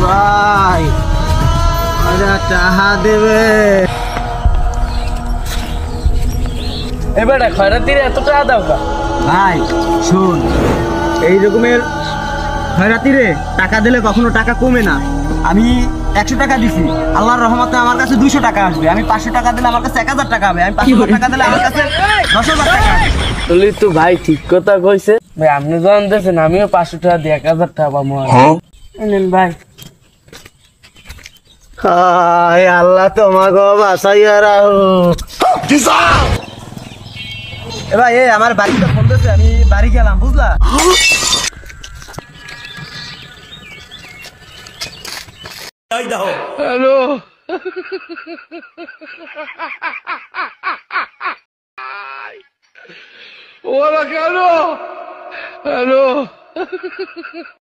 ভাই টাকা দেবে এবার খয়রাতির এত টাকা দাও কা ভাই শোন, এই রকমের খয়রাতিরে টাকা দিলে কখনো টাকা কমে না। আমি 100 টাকা দিছি, আল্লাহর রহমতে আমার কাছে 200 টাকা আসবে। আমি 500 টাকা দিলে আমার কাছে 1000 টাকা হবে। আমি 500 টাকা দিলে আমার কাছে 10,000 টাকা হবে। তুই তো ভাই ঠিক কথা কইছে ভাই। আপনি যখন দিয়েছেন আমিও 500 টাকা দিয়ে 1000 টাকা পাবো। নেন ভাই। হায় আল্লাহ, তোমাকে বাঁচাইয়া রাখো। এ ভাই, আমার বাড়িতে ফোন দিয়েছে, আমি বাড়ি গেলাম, বুঝলা? হ্যালো। ওরা কেন? হ্যালো।